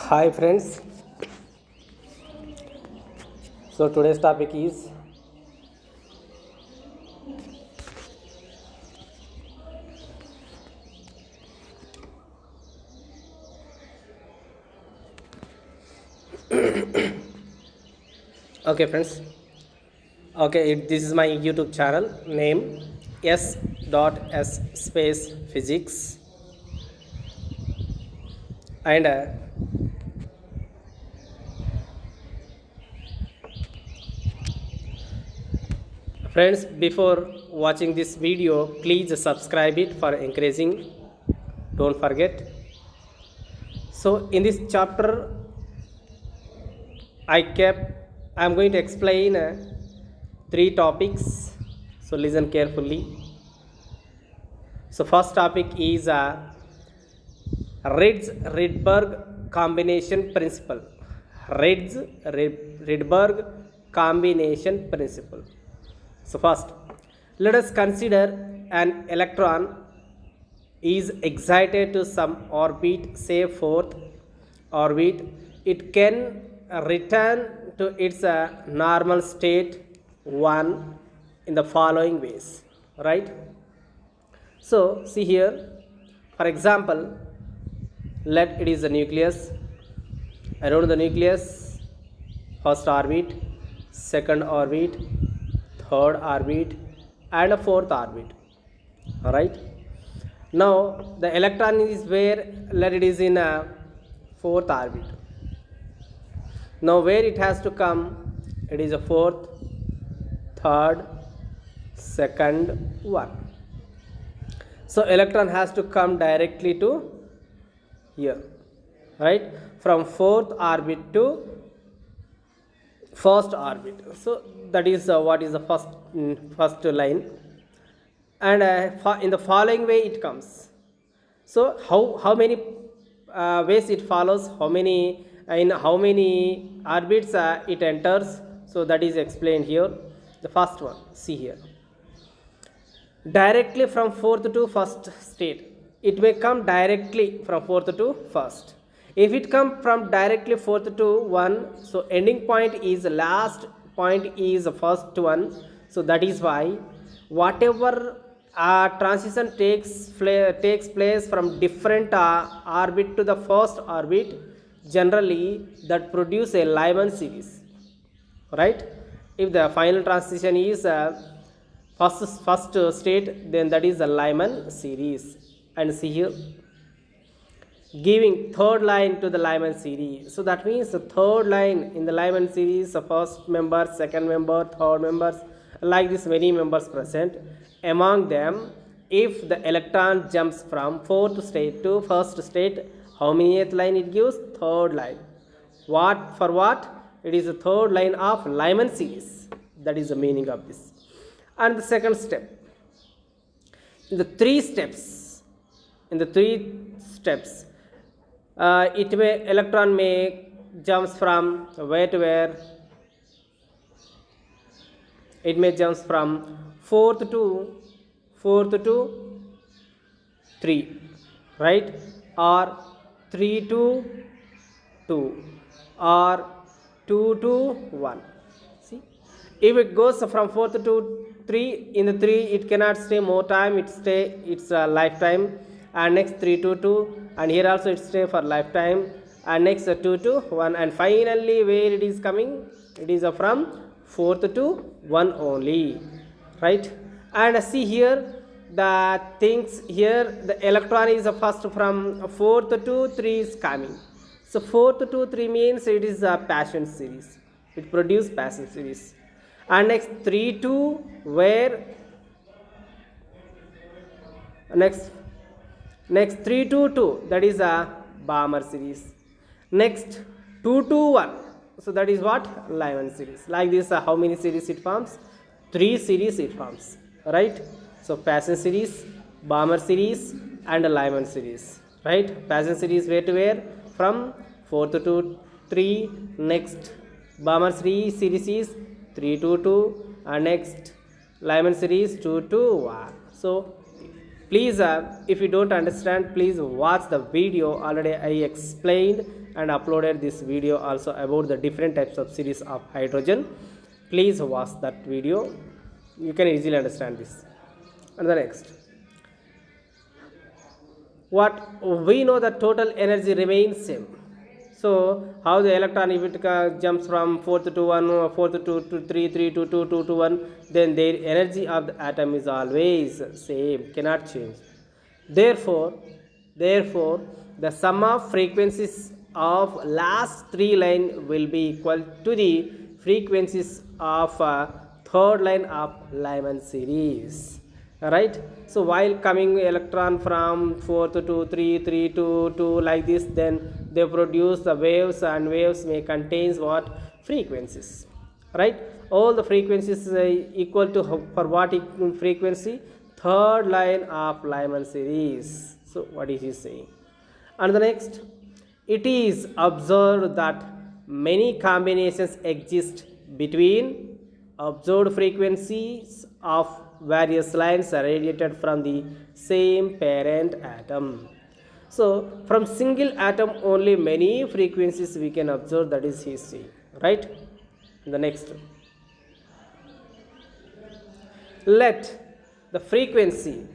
Hi friends. So today's topic is okay friends. This is my YouTube channel name s.s space physics and friends, before watching this video please subscribe it for encouraging. Don't forget. So in this chapter I'm going to explain three topics. So listen carefully. So first topic is Rydberg combination principle. Rydberg combination principle. So first, let us consider an electron is excited to some orbit, say fourth orbit. It can return to its normal state 1 in the following ways, right? So see here, for example, let it is the nucleus. Around the nucleus, first orbit, second orbit, third orbit, and a fourth orbit. All right. Now the electron is where, let it is in a fourth orbit. Now where it has to come, it is a fourth, third, second one. So electron has to come directly to here, right, from fourth orbit to first orbit. So that is what is the first line, and in the following way it comes. So how many ways it follows, how many in how many orbits it enters, so that is explained here. The first one, see here, directly from fourth to first state. It may come directly from fourth to first. If it come from directly fourth to one, so ending point is last point is the first one. So that is why whatever transition takes place from different orbit to the first orbit, generally that produce a Lyman series, right? If the final transition is first state, then that is the Lyman series. And see here, giving third line to the Lyman series. So that means the third line in the Lyman series, the first member, second member, third members, like this many members present. Among them, if the electron jumps from fourth state to first state, how many line it gives? Third line. What for what? It is the third line of Lyman series. That is the meaning of this. And the second step, in the three steps, electron may jumps from where to where? It may jumps from fourth to 3, right? Or 3 to 2, or 2 to 1. See, if it goes from fourth to 3, in the 3 it cannot stay more time, it's a lifetime. And next 3 to 2, and here also it stay for lifetime, and next 2 to 1, and finally where it is coming, it is from fourth to 1 only, right? And see here the things here, the electron is first from fourth to 3 is coming. So fourth to 3 means it is a Paschen series, it produces Paschen series. And next 3 to where, next 3 to 2, that is a Balmer series. Next 2 to 1, so that is what? Lyman series. Like this, how many series it forms? 3 series it forms, right? So Paschen series, Balmer series, and Lyman series, right? Paschen series where to where? From 4th to 3. Next Balmer series is 3 to 2, and next Lyman series 2 to 1. So Please, if you don't understand, please watch the video. Already I explained and uploaded this video also about the different types of series of hydrogen. Please watch that video. You can easily understand this. And the next, what we know, the total energy remains same. So how the electron, if it jumps from fourth to 1, fourth to 3, 3 to 2, 2 to 1, then their energy of the atom is always same, cannot change. Therefore the sum of frequencies of last three line will be equal to the frequencies of third line of Lyman series. Right. So while coming electron from 4 to 2, 3, 3 to 2 like this, then they produce the waves, and waves may contains what? Frequencies. Right. All the frequencies equal to for what frequency? Third line of Lyman series. So what is he saying? And the next, it is observed that many combinations exist between observed frequencies of various lines radiated from the same parent atom. So from single atom only many frequencies we can observe, that is his saying, right? The next, let the frequency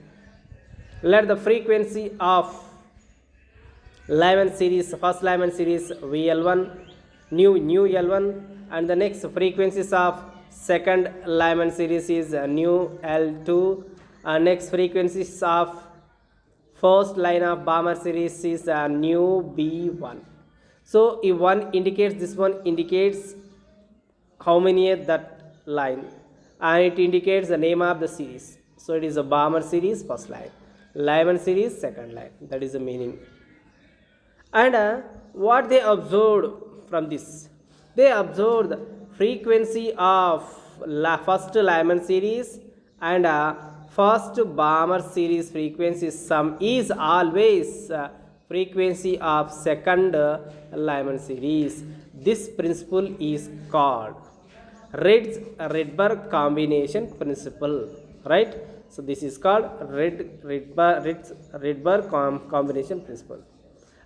of Lyman series, first Lyman series VL1, new L1, and the next frequencies of second Lyman series is new L2, and next frequencies of first line of Balmer series is new B1. So if one indicates, this one indicates how many at that line, and it indicates the name of the series. So it is a Balmer series first line, Lyman series second line, that is the meaning. And what they observed from this, they observed the frequency of first Lyman series and first Balmer series frequency sum is always frequency of second Lyman series. This principle is called Rydberg combination principle, right? So this is called Rydberg combination principle.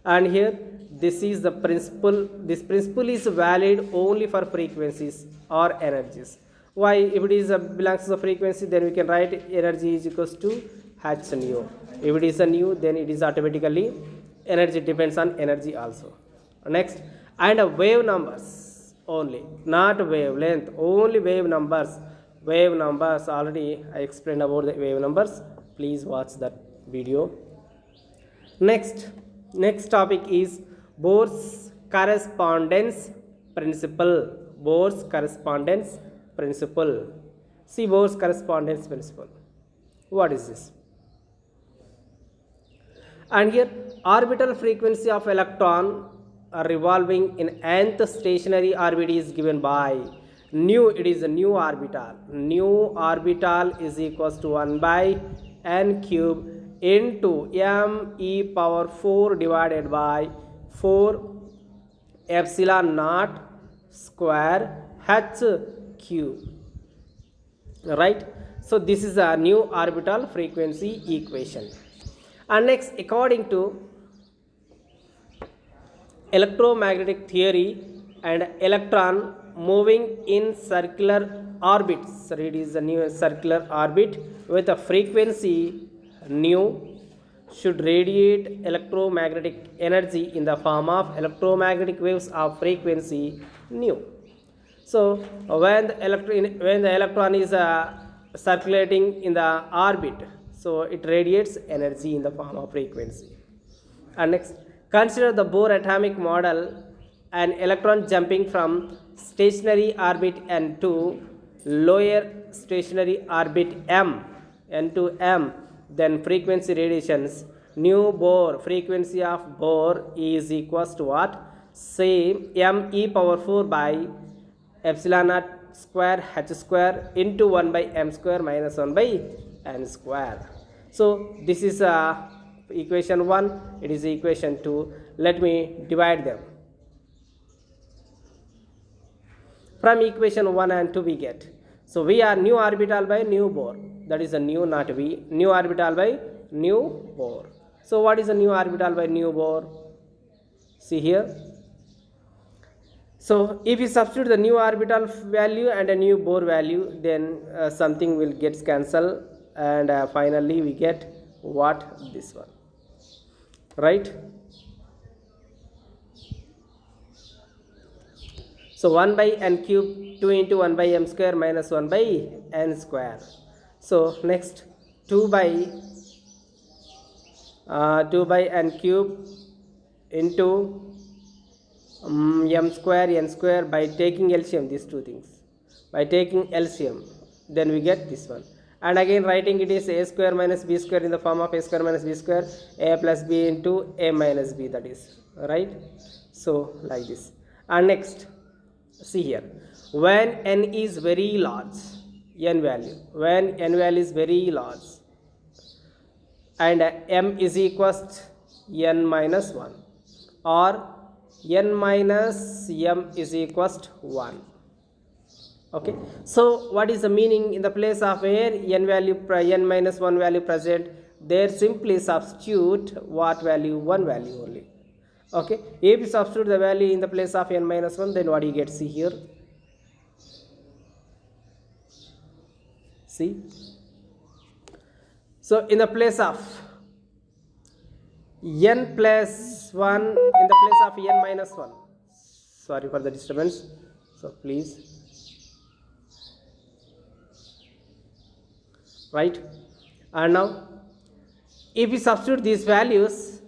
And here this is the principle. This principle is valid only for frequencies or energies. Why? If it is belongs to the frequency, then we can write energy is equals to h nu. If it is a nu, then it is automatically energy depends on energy also. Next, and wave numbers only, not wavelength, only wave numbers. Wave numbers, already I explained about the wave numbers. Please watch that video. Next topic is Bohr's correspondence principle. Bohr's correspondence principle. See Bohr's correspondence principle. What is this? And here orbital frequency of electron revolving in nth stationary orbit is given by nu. It is a nu orbital. Nu orbital is equals to 1 by n cube into m e power 4 divided by 4 epsilon naught square h cube, right? So this is a new orbital frequency equation. And next, according to electromagnetic theory, and electron moving in circular orbits, so it is a new circular orbit with a frequency nu should radiate electromagnetic energy in the form of electromagnetic waves of frequency nu. So when the electron is circulating in the orbit, so it radiates energy in the form of frequency. And next, consider the Bohr atomic model. An electron jumping from stationary orbit n to lower stationary orbit m, then frequency radiations nu Bohr, frequency of Bohr is equals to what? Same m e power 4 by epsilon naught square h square into 1 by m square minus 1 by n square. So this is equation 1, it is equation 2. Let me divide them. From equation 1 and 2 we get, so we are nu orbital by nu Bohr, that is a nu not v, nu orbital by new Bohr. So what is the new orbital by new Bohr? See here. So if you substitute the new orbital value and a new Bohr value, then something will get cancelled, and finally we get what? This one, right? So 1 by n cube 2 into 1 by m square minus 1 by n square. So next 2 by n cube into m square n square by taking LCM, these two things. By taking LCM, then we get this one. And again writing it is a square minus b square in the form of a square minus b square, a plus b into a minus b, that is right. So like this. And next, see here, when n is very large, n value, when n value is very large and m is equals n minus 1 or n minus m is equals to 1. Okay, so what is the meaning? In the place of where n value n minus 1 value present, there simply substitute what value? 1 value only. Okay, if you substitute the value in the place of n minus 1, then what you get? See here, see. So in the place of n plus 1, in the place of n minus 1, sorry for the disturbance, so please, right. And now if we substitute these values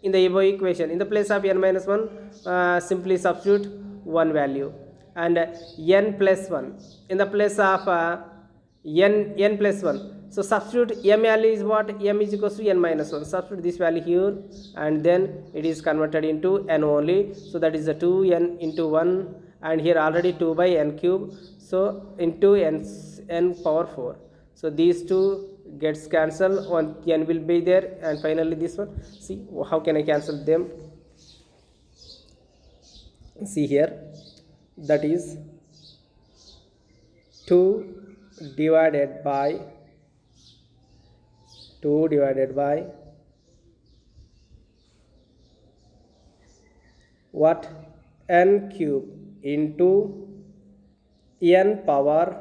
in the above equation, in the place of n minus 1, simply substitute 1 value, and n plus 1 in the place of n plus 1. So substitute m value is what? M is equals to n minus 1. Substitute this value here, and then it is converted into n only. So that is the 2n into 1, and here already 2 by n cube. So into n power 4. So these two gets cancelled. One n will be there, and finally this one. See how can I cancel them? See here, that is 2 divided by what? N cube into n power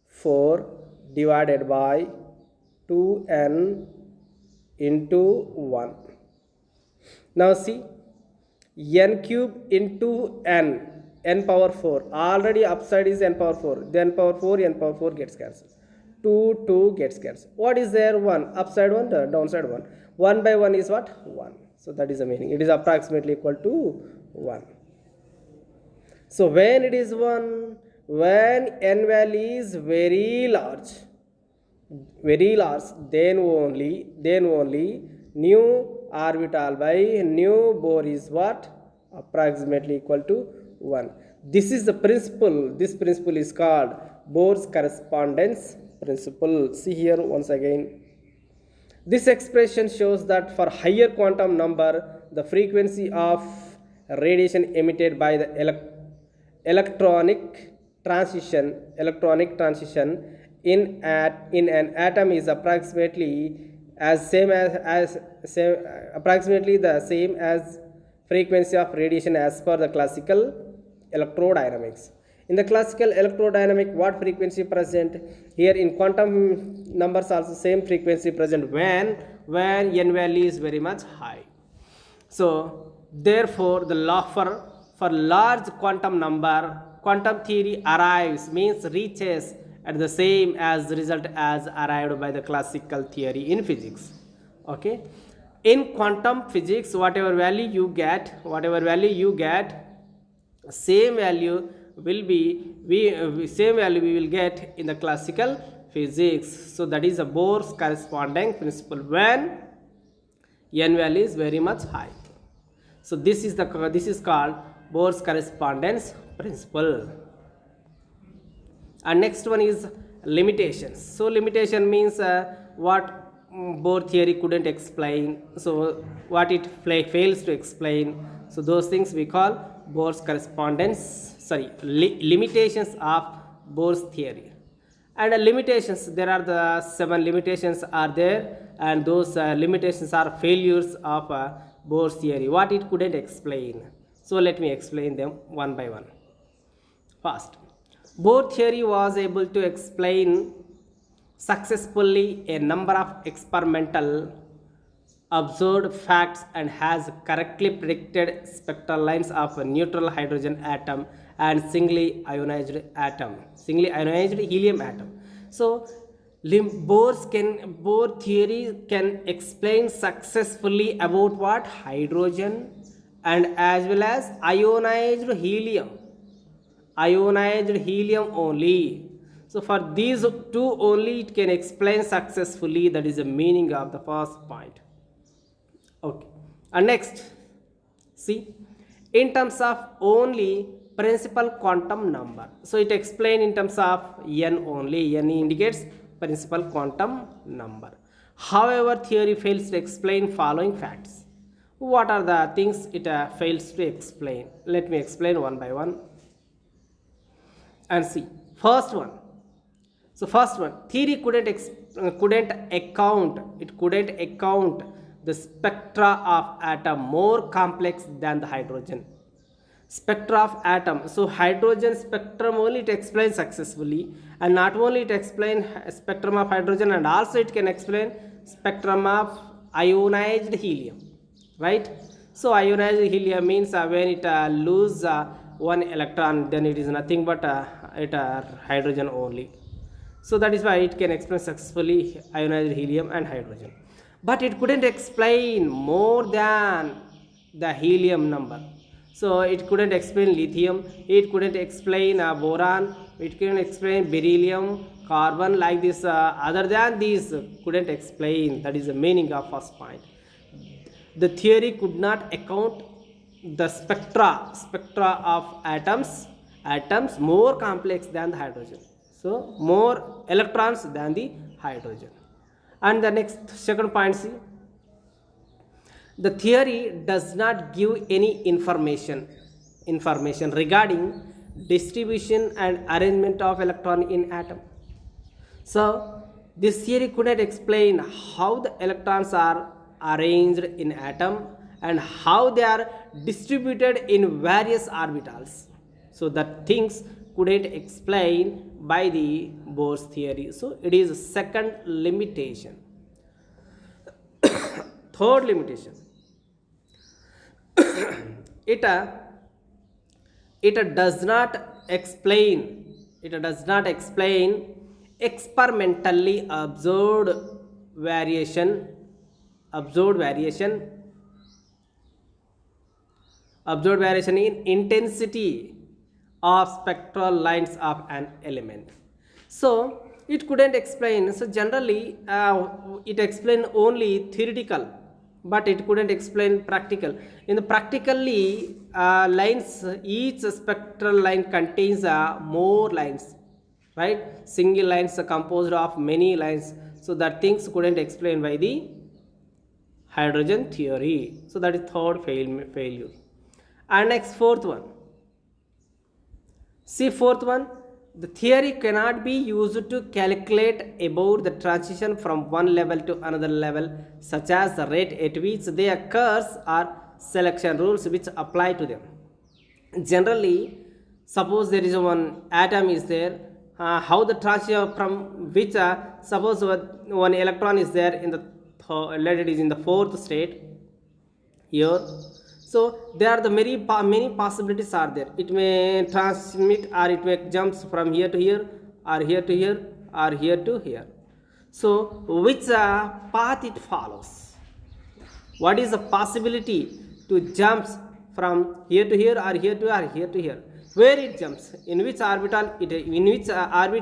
4 divided by 2n into 1. Now see, n cube into n power 4, already upside is n power 4, then power 4, n power 4 gets cancelled. 2 gets cancelled. What is there? 1 upside 1, downside 1. 1 by 1 is what? 1. So that is the meaning. It is approximately equal to 1. So when it is 1, when n value is very large, then only new orbital by new Bohr is what? Approximately equal to 1. This is the principle. This principle is called Bohr's correspondence principle. See here once again. This expression shows that for higher quantum number, the frequency of radiation emitted by the electronic transition in an atom is approximately approximately the same as frequency of radiation as per the classical electrodynamics. In the classical electrodynamic, what frequency present? Here in quantum numbers also same frequency present when n value is very much high. So therefore the law for large quantum number, quantum theory arrives, means reaches at the same as the result as arrived by the classical theory in physics. Okay, in quantum physics, whatever value you get, same value will be we will get in the classical physics. So that is a Bohr's corresponding principle when n value is very much high. So this is called Bohr's correspondence principle. And next one is limitations. So limitation means what Bohr theory couldn't explain, so what it fails to explain. So those things we call Bohr's limitations of Bohr's theory. And limitations, there are the 7 limitations are there and those limitations are failures of Bohr's theory. What it couldn't explain. So let me explain them one by one. First, Bohr theory was able to explain successfully a number of experimental observed facts and has correctly predicted spectral lines of a neutral hydrogen atom and singly ionized helium atom. So Bohr theory can explain successfully about what hydrogen and as well as ionized helium only. So for these two only it can explain successfully. That is the meaning of the first point. Okay, and next, see, in terms of only principal quantum number. So it explained in terms of n only. N indicates principal quantum number. However, theory fails to explain following facts. What are the things it fails to explain? Let me explain one by one and see. First one. So first one, theory couldn't account the spectra of atom more complex than the hydrogen. Spectra of atom. So hydrogen spectrum only it explains successfully, and not only it explains spectrum of hydrogen, and also it can explain spectrum of ionized helium, right? So ionized helium means when it lose one electron, then it is nothing but hydrogen only. So that is why it can explain successfully ionized helium and hydrogen. But it couldn't explain more than the helium number. So it couldn't explain lithium, it couldn't explain boron, it couldn't explain beryllium, carbon, like this. Other than these, couldn't explain. That is the meaning of first point. The theory could not account the spectra of atoms more complex than the hydrogen. So more electrons than the hydrogen. And the next second point, see, the theory does not give any information regarding distribution and arrangement of electron in atom. So this theory could not explain how the electrons are arranged in atom and how they are distributed in various orbitals. So that things couldn't explain by the Bohr's theory. So it is a second limitation. Third limitation, it does not explain experimentally observed variation in intensity of spectral lines of an element. So it couldn't explain. So generally it explained only theoretical, but it couldn't explain practical. In the practically lines, each spectral line contains more lines, right? Single lines are composed of many lines. So that things couldn't explain by the hydrogen theory. So that is third failure. And next, fourth one. See, fourth one, the theory cannot be used to calculate about the transition from one level to another level, such as the rate at which they occurs or selection rules which apply to them. Generally, suppose there is one atom is there, how the transition from which suppose one electron is there in the let it is in the fourth state here. So there are the many possibilities are there. It may transmit or it may jumps from here to here or here to here or here to here. So which path it follows? What is the possibility to jumps from here to here or here to or here to here? Where it jumps? In which orbit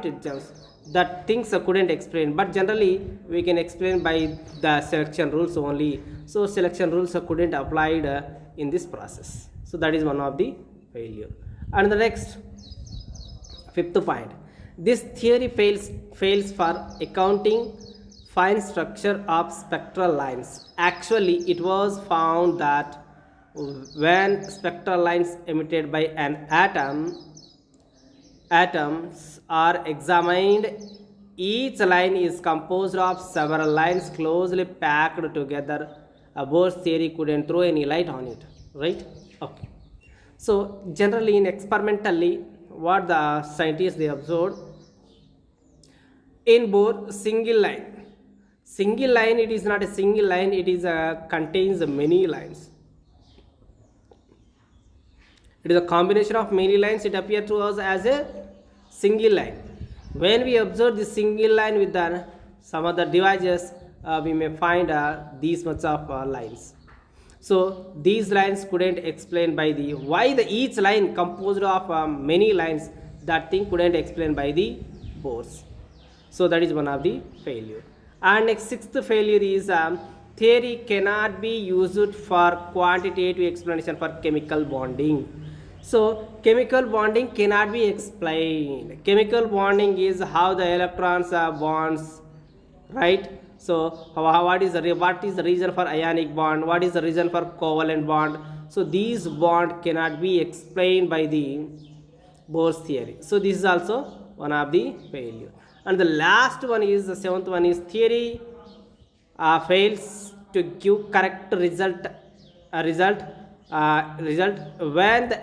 it jumps? That things couldn't explain, but generally we can explain by the selection rules only. So selection rules couldn't applied in this process. So that is one of the failure. And the next, fifth point, this theory fails for accounting fine structure of spectral lines. Actually, it was found that when spectral lines emitted by an atoms are examined each line is composed of several lines closely packed together. Bohr's theory couldn't throw any light on it, right? Okay. So generally in experimentally, what the scientists they observed in Bohr single line, it is not a single line, it is contains many lines. It is a combination of many lines. It appears to us as a single line. When we observe the single line with some other devices, we may find these much of lines. So these lines couldn't explain by the why the each line composed of many lines. That thing couldn't explain by the Bohr's. So that is one of the failure. And next sixth failure is theory cannot be used for quantitative explanation for chemical bonding. So chemical bonding cannot be explained. Chemical bonding is how the electrons bonds, right? So what is the reason for ionic bond? What is the reason for covalent bond? So these bond cannot be explained by the Bohr's theory. So this is also one of the failure. And the last one is the seventh one is theory fails to give correct result when the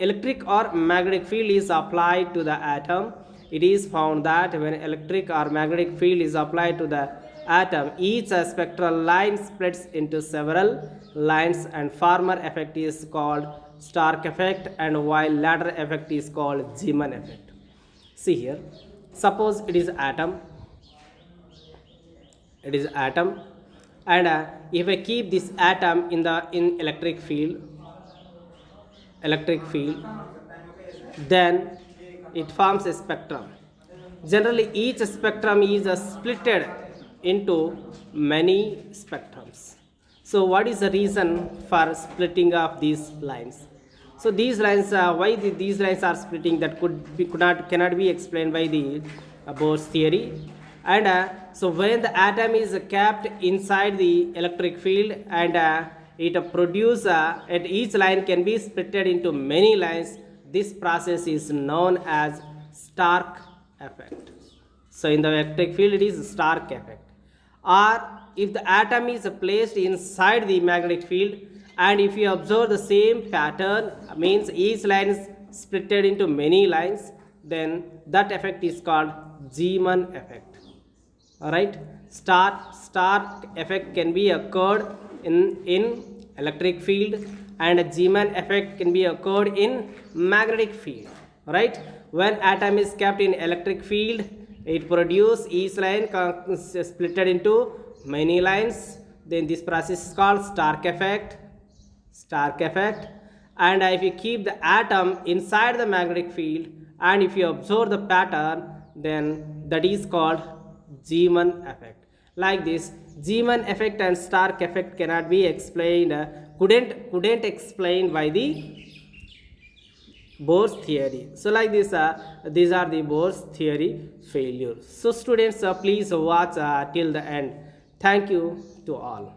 electric or magnetic field is applied to the atom. It is found that when electric or magnetic field is applied to the atom, each spectral line splits into several lines, and former effect is called Stark effect, and while latter effect is called Zeeman effect. See here, suppose it is atom, and if I keep this atom in electric field, then it forms a spectrum. Generally each spectrum is splitted into many spectrums. So what is the reason for splitting of these lines? So these lines, why these lines are splitting, that cannot be explained by the Bohr's theory. And so when the atom is kept inside the electric field, and it produces and each line can be splitted into many lines, this process is known as Stark effect. So in the electric field it is Stark effect. Or if the atom is placed inside the magnetic field, and if you observe the same pattern, means each line is splitted into many lines, then that effect is called Zeeman effect. Alright, Stark effect can be occurred in electric field, and a Zeeman effect can be occurred in magnetic field. Right, when atom is kept in electric field, it produces each line splitted into many lines, then this process is called Stark effect. And if you keep the atom inside the magnetic field, and if you observe the pattern, then that is called Zeeman effect. Like this, Zeeman effect and Stark effect cannot be explained, couldn't explain by the Bohr's theory. So like this, these are the Bohr's theory failures. So students, please watch till the end. Thank you to all.